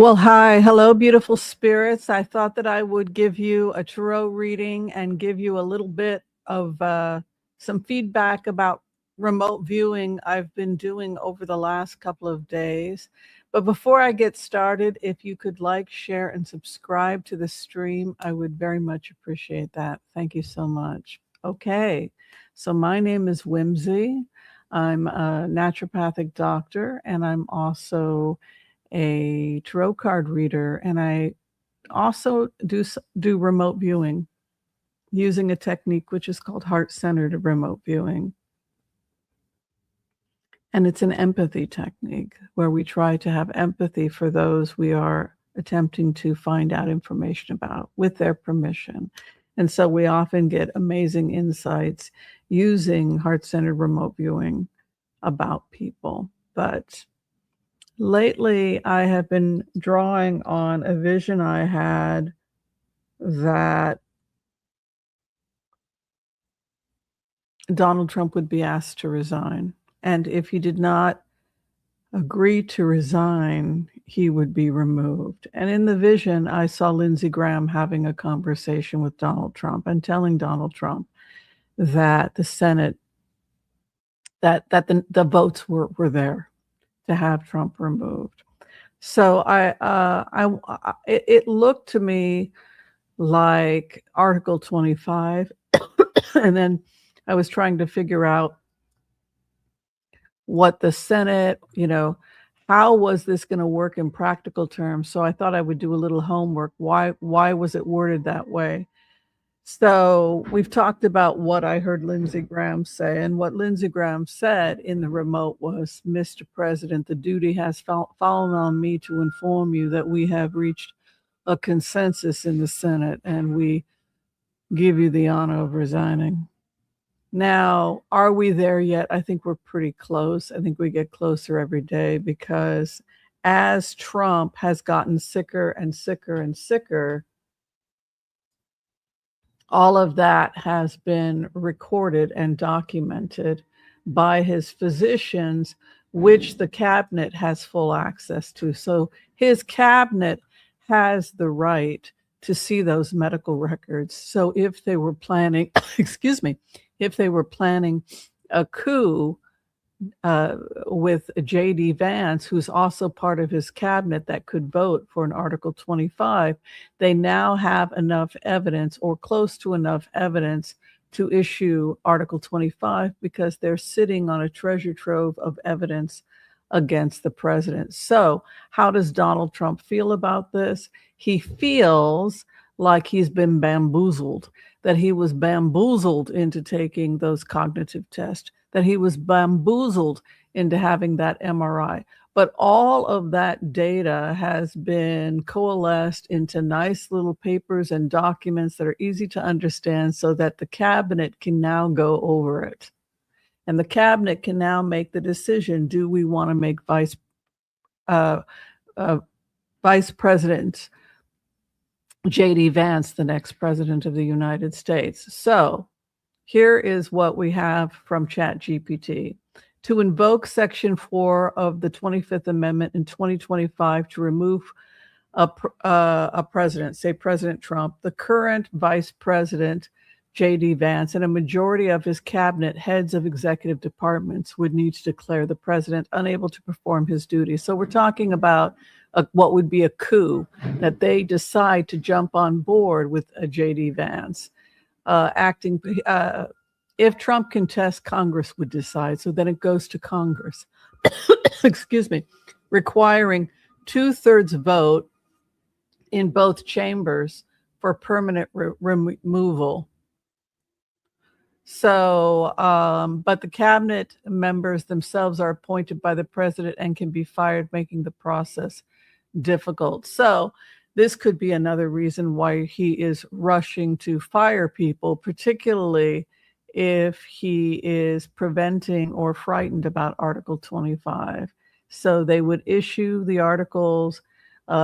Well, hi. Hello, beautiful spirits. I thought that I would give you a tarot reading and give you a little bit of some feedback about remote viewing I've been doing over the last couple of days. But before I get started, if you could like, share, and subscribe to the stream, I would very much appreciate that. Thank you so much. Okay, so my name is Whimsy. I'm a naturopathic doctor, and I'm also a tarot card reader, and I also do remote viewing using a technique which is called heart-centered remote viewing. And it's an empathy technique where we try to have empathy for those we are attempting to find out information about with their permission. And so we often get amazing insights using heart-centered remote viewing about people. But lately, I have been drawing on a vision I had that Donald Trump would be asked to resign. And if he did not agree to resign, he would be removed. And in the vision, I saw Lindsey Graham having a conversation with Donald Trump and telling Donald Trump that the Senate, that the votes were there to have Trump removed. So it looked to me like Article 25, and then I was trying to figure out what the Senate, how was this going to work in practical terms? So I thought I would do a little homework. Why was it worded that way? So we've talked about what I heard Lindsey Graham say, and what Lindsey Graham said in the remote was, Mr. President, the duty has fallen on me to inform you that we have reached a consensus in the Senate, and we give you the honor of resigning. Now, are we there yet? I think we're pretty close. I think we get closer every day because as Trump has gotten sicker and sicker and sicker, all of that has been recorded and documented by his physicians, which the cabinet has full access to. So his cabinet has the right to see those medical records. So if they were planning, excuse me, if they were planning a coup with J.D. Vance, who's also part of his cabinet that could vote for an Article 25, they now have enough evidence or close to enough evidence to issue Article 25 because they're sitting on a treasure trove of evidence against the president. So how does Donald Trump feel about this? He feels like he's been bamboozled, that he was bamboozled into taking those cognitive tests, that he was bamboozled into having that MRI. But all of that data has been coalesced into nice little papers and documents that are easy to understand so that the cabinet can now go over it. And the cabinet can now make the decision, do we want to make Vice President J.D. Vance the next president of the United States? So here is what we have from ChatGPT. To invoke Section 4 of the 25th Amendment in 2025 to remove a president, say President Trump, the current Vice President J.D. Vance, and a majority of his cabinet heads of executive departments would need to declare the president unable to perform his duties. So we're talking about what would be a coup, that they decide to jump on board with a J.D. Vance. If Trump contests, Congress would decide. So then it goes to Congress, excuse me, requiring 2/3 vote in both chambers for permanent removal. So, but the cabinet members themselves are appointed by the president and can be fired, making the process difficult. So this could be another reason why he is rushing to fire people, particularly if he is preventing or frightened about Article 25. So they would issue the articles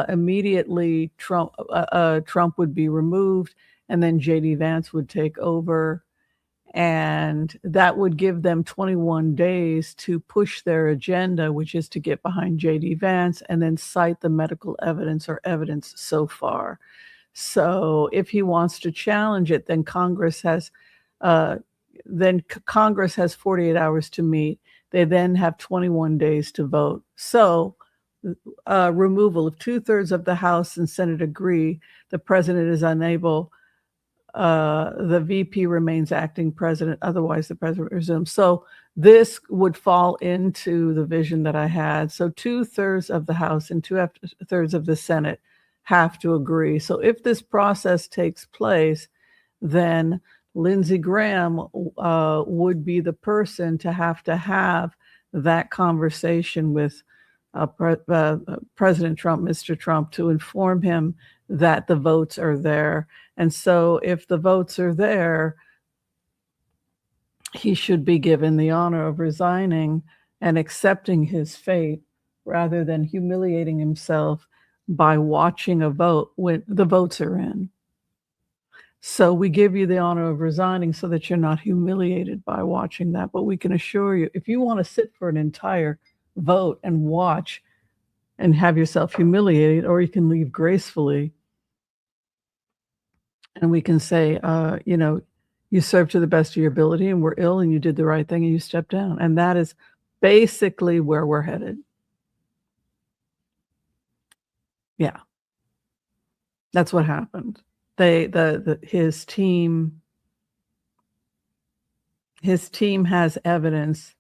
immediately. Trump would be removed, and then J.D. Vance would take over. And that would give them 21 days to push their agenda, which is to get behind J.D. Vance and then cite the medical evidence or evidence so far. So if he wants to challenge it, then Congress has 48 hours to meet. They then have 21 days to vote. So removal of 2/3 of the House and Senate agree. The president is unable. The VP remains acting president. Otherwise, the president resumes. So this would fall into the vision that I had. So 2/3 of the House and 2/3 of the Senate have to agree. So if this process takes place, then Lindsey Graham would be the person to have that conversation with President Trump, Mr. Trump, to inform him that the votes are there. And so if the votes are there, he should be given the honor of resigning and accepting his fate rather than humiliating himself by watching a vote when the votes are in. So we give you the honor of resigning so that you're not humiliated by watching that. But we can assure you, if you want to sit for an entire vote and watch and have yourself humiliated, or you can leave gracefully, and we can say, you served to the best of your ability and were ill and you did the right thing and you stepped down. And that is basically where we're headed. Yeah. That's what happened. His team has evidence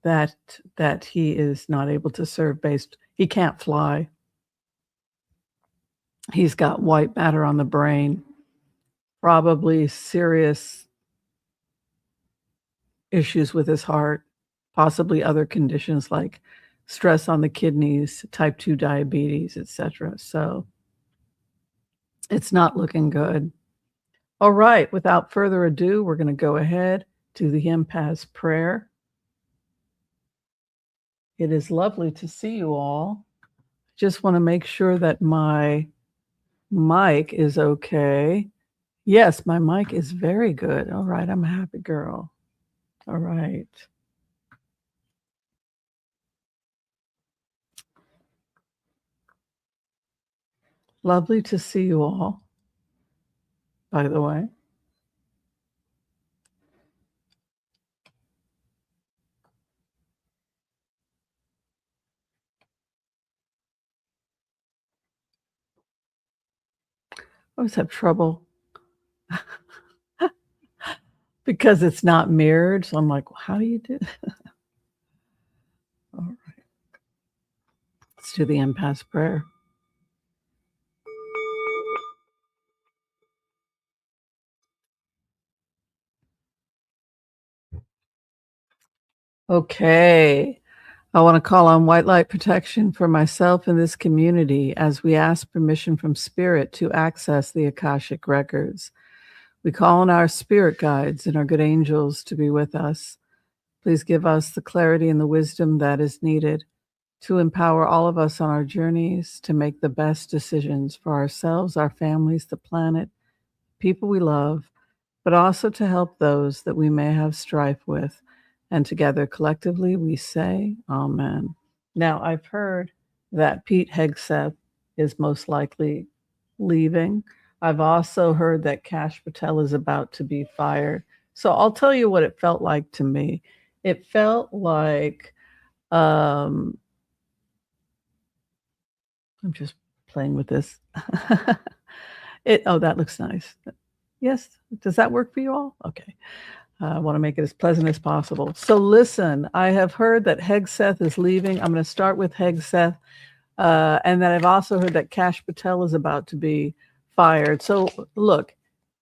that he is not able to serve he can't fly. He's got white matter on the brain, probably serious issues with his heart, possibly other conditions like stress on the kidneys, type 2 diabetes, etc. So it's not looking good. All right, without further ado, we're going to go ahead to the Empath's prayer. It is lovely to see you all. Just want to make sure that my mic is okay. Yes, my mic is very good. All right, I'm a happy girl. All right. Lovely to see you all, by the way. I always have trouble because it's not mirrored. So I'm like, well, how do you do that? All right. Let's do the Empath's prayer. Okay. I want to call on white light protection for myself and this community as we ask permission from Spirit to access the Akashic records. We call on our spirit guides and our good angels to be with us. Please give us the clarity and the wisdom that is needed to empower all of us on our journeys to make the best decisions for ourselves, our families, the planet, people we love, but also to help those that we may have strife with. And together, collectively, we say, Amen. Now, I've heard that Pete Hegseth is most likely leaving. I've also heard that Kash Patel is about to be fired. So I'll tell you what it felt like to me. It felt like, I'm just playing with this. That looks nice. Yes. Does that work for you all? Okay. I want to make it as pleasant as possible. So listen, I have heard that Hegseth is leaving. I'm going to start with Hegseth. And then I've also heard that Kash Patel is about to be fired. So look,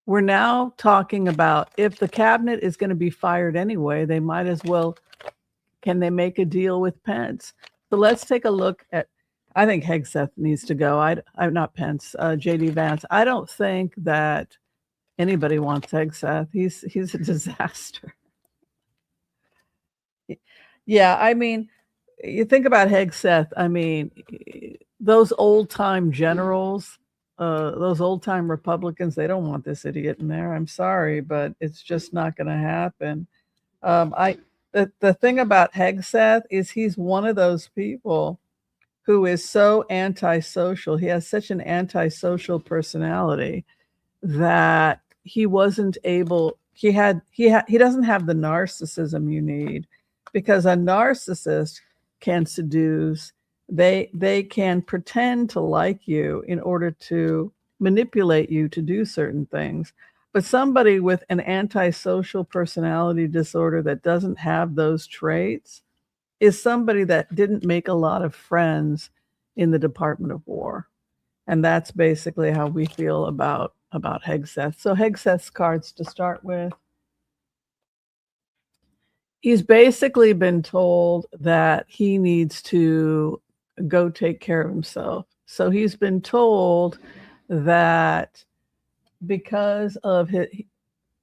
we're now talking about if the cabinet is going to be fired anyway, they might as well, can they make a deal with Pence? So let's take a look at, I think Hegseth needs to go. I'm not Pence, J.D. Vance. I don't think that anybody wants Hegseth. He's a disaster. Yeah, I mean, you think about Hegseth. I mean, those old time generals those old time Republicans, they don't want this idiot in there. I'm sorry, but it's just not going to happen. I the thing about Hegseth is he's one of those people who is so antisocial. He has such an antisocial personality that he wasn't able. He doesn't have the narcissism you need, because a narcissist can seduce. They can pretend to like you in order to manipulate you to do certain things. But somebody with an antisocial personality disorder that doesn't have those traits is somebody that didn't make a lot of friends in the Department of War. And that's basically how we feel about Hegseth. So Hegseth's cards to start with. He's basically been told that he needs to go take care of himself. So he's been told that because of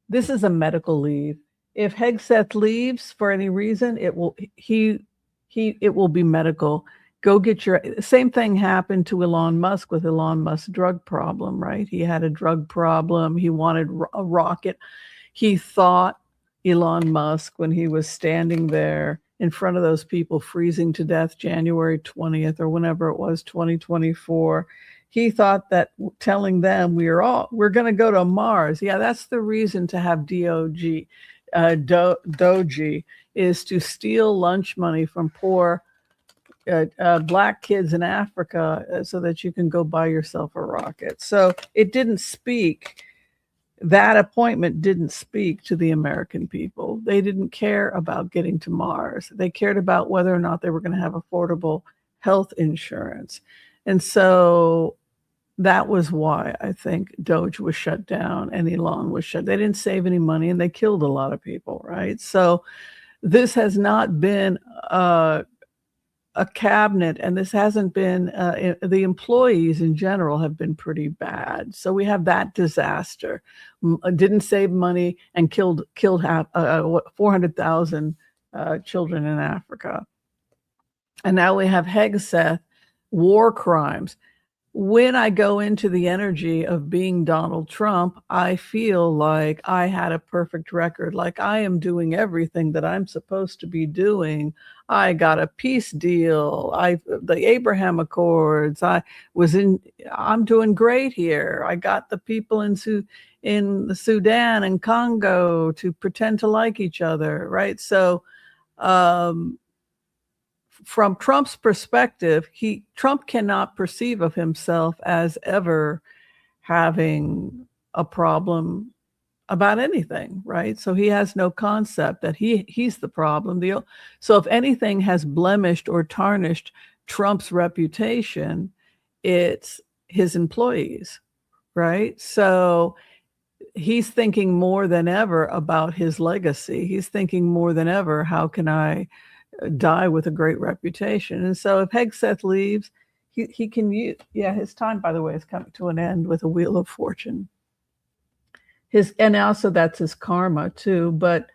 this is a medical leave. If Hegseth leaves for any reason, it will be medical. Go get your, same thing happened to Elon Musk with Elon Musk's drug problem, right? He had a drug problem. He wanted a rocket. He thought Elon Musk, when he was standing there in front of those people freezing to death January 20th or whenever it was, 2024, he thought that telling them we're going to go to Mars. Yeah, that's the reason to have Doji is to steal lunch money from poor Black kids in Africa so that you can go buy yourself a rocket. So it didn't speak. That appointment didn't speak to the American people. They didn't care about getting to Mars. They cared about whether or not they were going to have affordable health insurance. And so that was why I think Doge was shut down and Elon was shut. They didn't save any money and they killed a lot of people, right? So this has not been a cabinet, and this hasn't been, the employees in general have been pretty bad. So we have that disaster. Didn't save money and killed 400,000 children in Africa. And now we have Hegseth, war crimes. When I go into the energy of being Donald Trump, I feel like I had a perfect record, like I am doing everything that I'm supposed to be doing. I got a peace deal. The Abraham Accords. I'm doing great here. I got the people in the Sudan and Congo to pretend to like each other, right? So, from Trump's perspective, Trump cannot perceive of himself as ever having a problem about anything, right? So he has no concept that he's the problem. So if anything has blemished or tarnished Trump's reputation, it's his employees, right? So he's thinking more than ever about his legacy. He's thinking more than ever, how can I die with a great reputation? And so if Hegseth leaves, he can use, his time, by the way, is coming to an end with a Wheel of Fortune. And also that's his karma too. But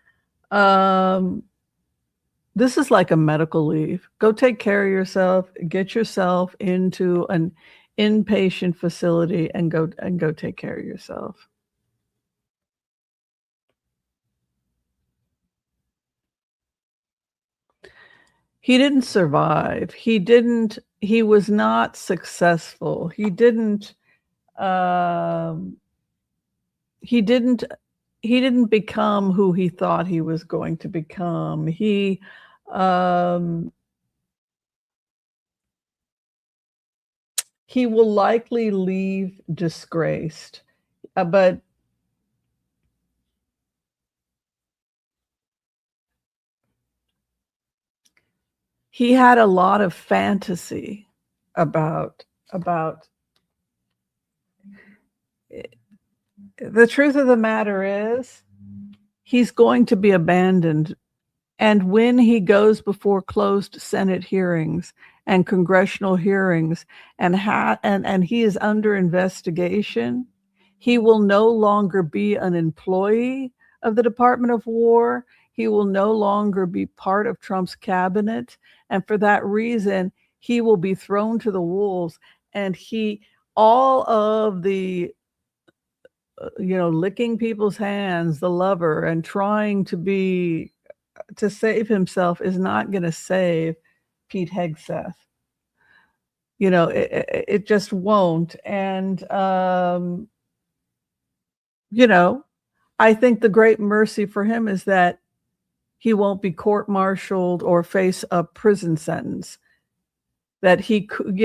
this is like a medical leave. Go take care of yourself, get yourself into an inpatient facility and go take care of yourself. He didn't survive. He was not successful. He didn't become who he thought he was going to become. He will likely leave disgraced, but he had a lot of fantasy about the truth of the matter is he's going to be abandoned. And when he goes before closed Senate hearings and congressional hearings and he is under investigation, he will no longer be an employee of the Department of War. He will no longer be part of Trump's cabinet. And for that reason, he will be thrown to the wolves. And all of the, licking people's hands, the lover, and trying to save himself is not going to save Pete Hegseth. It just won't. And, I think the great mercy for him is that he won't be court-martialed or face a prison sentence. That he can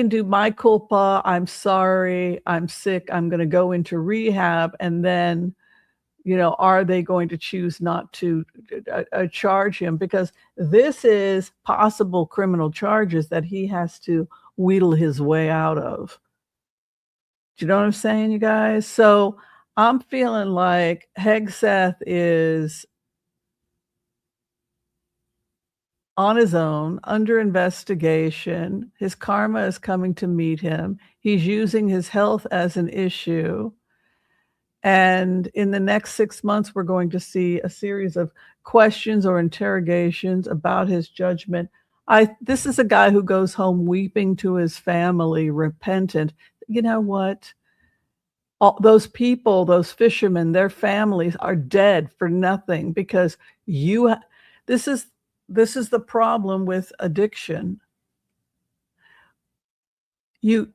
do my culpa, I'm sorry, I'm sick, I'm going to go into rehab, and then, are they going to choose not to charge him? Because this is possible criminal charges that he has to wheedle his way out of. Do you know what I'm saying, you guys? So I'm feeling like Hegseth is on his own, under investigation. His karma is coming to meet him. He's using his health as an issue. And in the next 6 months, we're going to see a series of questions or interrogations about his judgment. This is a guy who goes home weeping to his family, repentant. You know what? All those people, those fishermen, their families are dead for nothing because this is the problem with addiction. You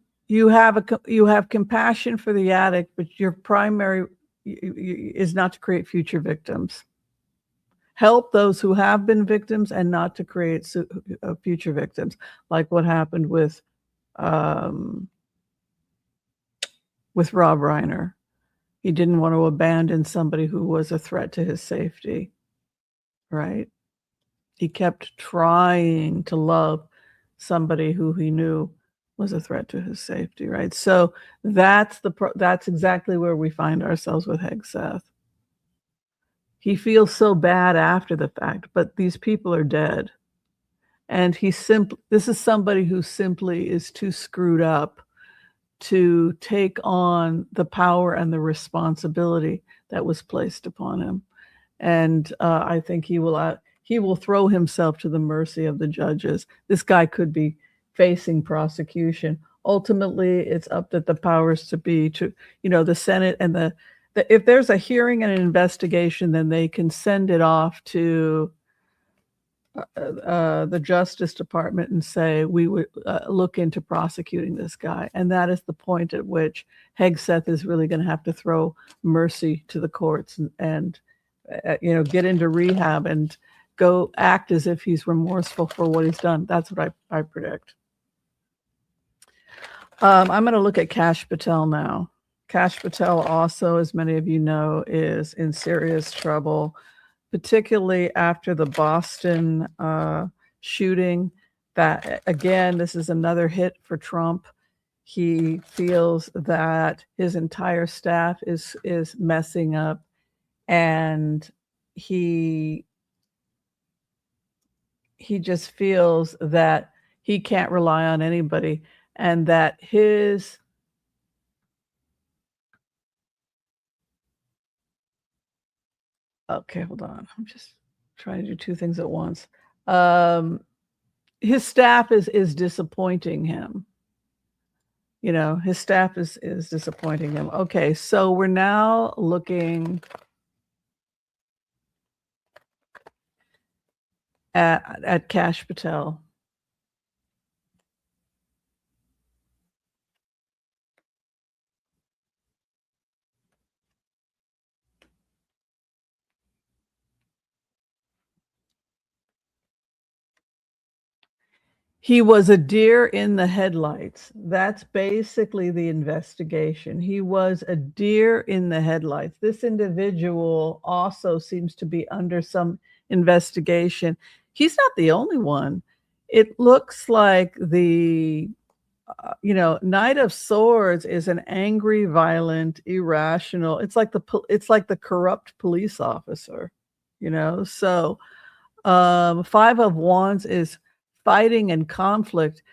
have compassion for the addict, but your primary is not to create future victims. Help those who have been victims and not to create future victims, like what happened with Rob Reiner. He didn't want to abandon somebody who was a threat to his safety, right? He kept trying to love somebody who he knew was a threat to his safety, right? So that's exactly where we find ourselves with Hegseth. He feels so bad after the fact, but these people are dead. And this is somebody who simply is too screwed up to take on the power and the responsibility that was placed upon him. And I think he will throw himself to the mercy of the judges. This guy could be facing prosecution. Ultimately, it's up to the powers to be, the Senate and if there's a hearing and an investigation, then they can send it off to the Justice Department and say, we would look into prosecuting this guy. And that is the point at which Hegseth is really going to have to throw mercy to the courts and get into rehab and go act as if he's remorseful for what he's done. That's what I predict. I'm going to look at Kash Patel now. Kash Patel also, as many of you know, is in serious trouble, particularly after the Boston shooting. That, again, this is another hit for Trump. He feels that his entire staff is messing up, and he just feels that he can't rely on anybody, and that okay, hold on. I'm just trying to do two things at once. His staff is disappointing him. His staff is disappointing him. Okay, so we're now looking at Kash Patel. He was a deer in the headlights. That's basically the investigation. He was a deer in the headlights. This individual also seems to be under some investigation. He's not the only one. It looks like the Knight of Swords is an angry, violent, irrational. It's like the corrupt police officer, So Five of Wands is fighting and conflict.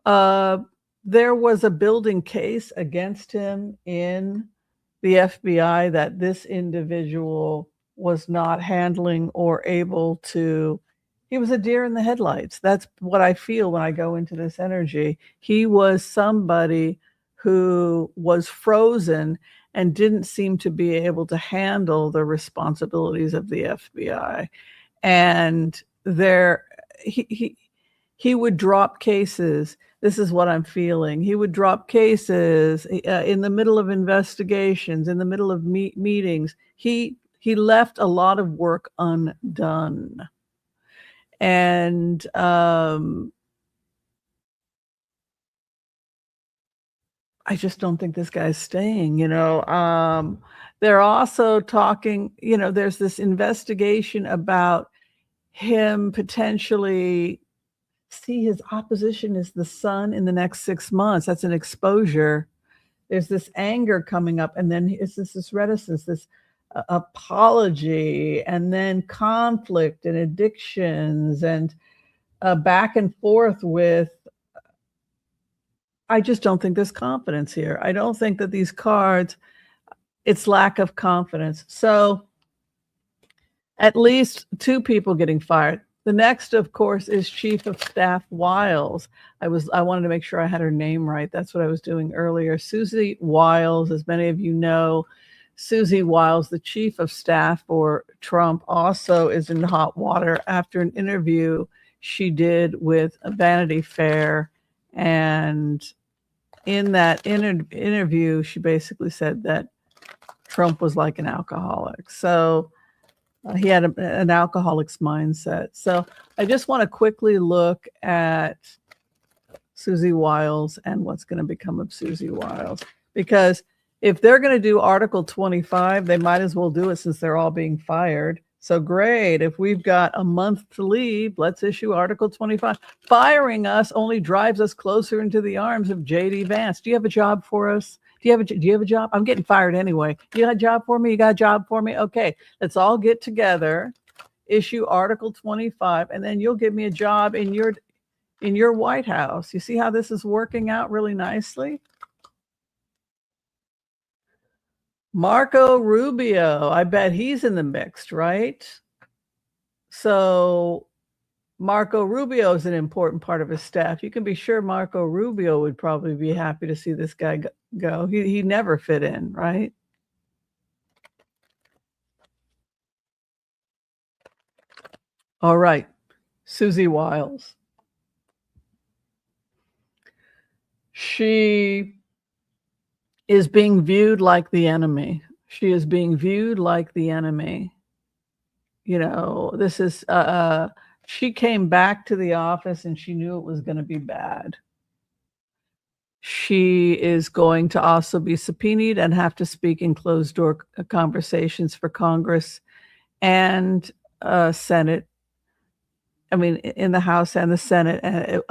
There was a building case against him in the FBI that this individual was not handling or able to He was a deer in the headlights. That's what I feel when I go into this energy. He was somebody who was frozen and didn't seem to be able to handle the responsibilities of the FBI. And there he would drop cases. This is what I'm feeling. He would drop cases in the middle of investigations, in the middle of meetings. He left a lot of work undone. And I just don't think this guy's staying, you know. They're also talking, you know, there's this investigation about him potentially see his opposition is the sun in the next 6 months. That's an exposure. There's this anger coming up, and then it's this reticence, this apology, and then conflict and addictions and back and forth with. I just don't think there's confidence here. I don't think that these cards, it's lack of confidence. So at least 2 people getting fired. The next, of course, is Chief of Staff Wiles. I wanted to make sure I had her name right. That's what I was doing earlier. Susie Wiles, as many of you know, Susie Wiles, the Chief of Staff for Trump, also is in hot water after an interview she did with Vanity Fair. And in that interview, she basically said that Trump was like an alcoholic. So he had an alcoholic's mindset. So I just want to quickly look at Susie Wiles and what's going to become of Susie Wiles. Because if they're going to do Article 25, they might as well do it since they're all being fired. So great. If we've got a month to leave, let's issue Article 25. Firing us only drives us closer into the arms of J.D. Vance. Do you have a job for us? Do you have a job? I'm getting fired anyway. You got a job for me? You got a job for me? Okay, let's all get together, issue Article 25, and then you'll give me a job in your White House. You see how this is working out really nicely? Marco Rubio, I bet he's in the mix, right? So Marco Rubio is an important part of his staff. You can be sure Marco Rubio would probably be happy to see this guy go. He never fit in, right? All right, Susie Wiles. She is being viewed like the enemy. She is being viewed like the enemy. You know, this is, she came back to the office and she knew it was going to be bad. She is going to also be subpoenaed and have to speak in closed door conversations for Congress and Senate. I mean, in the House and the Senate,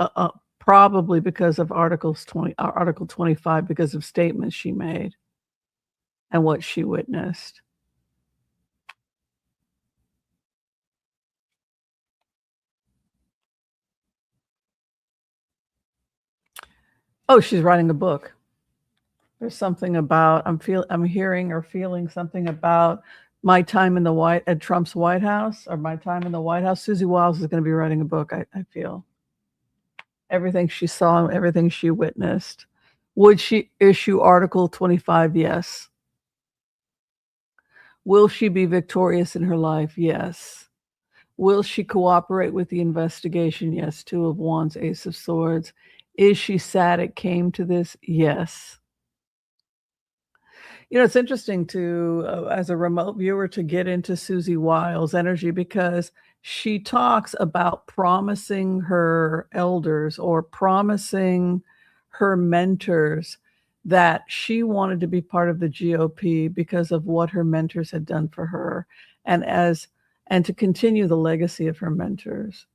probably because of Article 25, because of statements she made and what she witnessed. Oh, she's writing a book. There's something about I'm hearing or feeling something about my time in at Trump's White House, or my time in the White House. Susie Wiles is going to be writing a book. I feel everything she saw, everything she witnessed. Would she issue Article 25? Yes. Will she be victorious in her life? Yes. Will she cooperate with the investigation? Yes. 2 of Wands, Ace of Swords. Is she sad it came to this? Yes. You know, it's interesting to, as a remote viewer, to get into Susie Wiles' energy, because she talks about promising her elders or promising her mentors that she wanted to be part of the GOP because of what her mentors had done for her, and to continue the legacy of her mentors.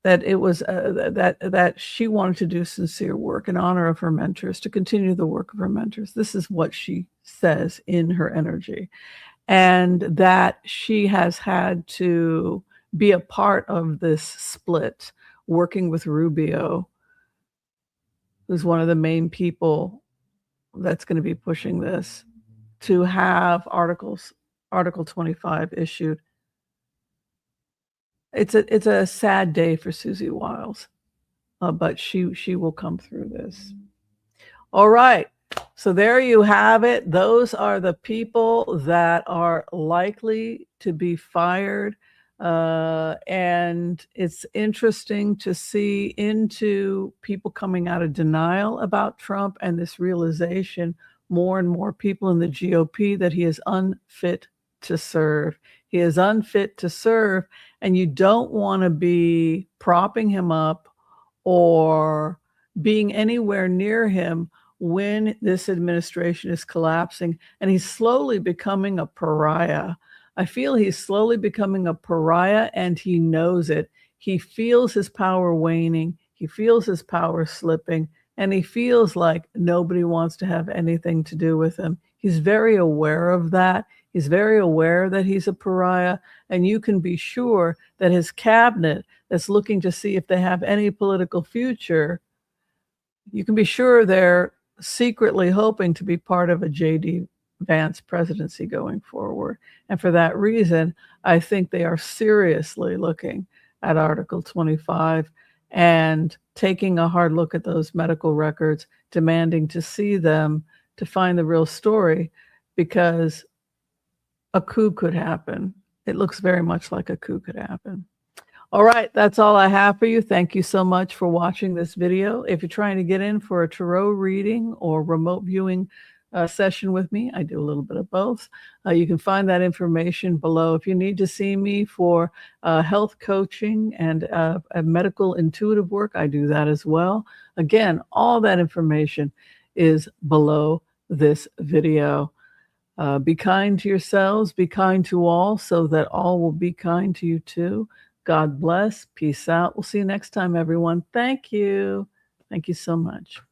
That it was that she wanted to do sincere work in honor of her mentors, to continue the work of her mentors. This is what she says in her energy, and that she has had to be a part of this split, working with Rubio, who's one of the main people that's going to be pushing this, to have Article 25 issued. it's a sad day for Susie Wiles, but she will come through this. All right. So there you have it. Those are the people that are likely to be fired. And it's interesting to see into people coming out of denial about Trump and this realization, more and more people in the GOP, that he is unfit to serve. He is unfit to serve, and you don't want to be propping him up or being anywhere near him when this administration is collapsing, and he's slowly becoming a pariah. I feel he's slowly becoming a pariah, and he knows it. He feels his power waning. He feels his power slipping, and he feels like nobody wants to have anything to do with him. He's very aware of that. He's very aware that he's a pariah, and you can be sure that his cabinet that's looking to see if they have any political future, you can be sure they're secretly hoping to be part of a J.D. Vance presidency going forward. And for that reason, I think they are seriously looking at Article 25 and taking a hard look at those medical records, demanding to see them to find the real story, because a coup could happen. It looks very much like a coup could happen. All right, that's all I have for you. Thank you so much for watching this video. If you're trying to get in for a tarot reading or remote viewing session with me, I do a little bit of both. You can find that information below. If you need to see me for health coaching and medical intuitive work, I do that as well. Again, all that information is below this video. Be kind to yourselves, be kind to all, so that all will be kind to you too. God bless. Peace out. We'll see you next time, everyone. Thank you. Thank you so much.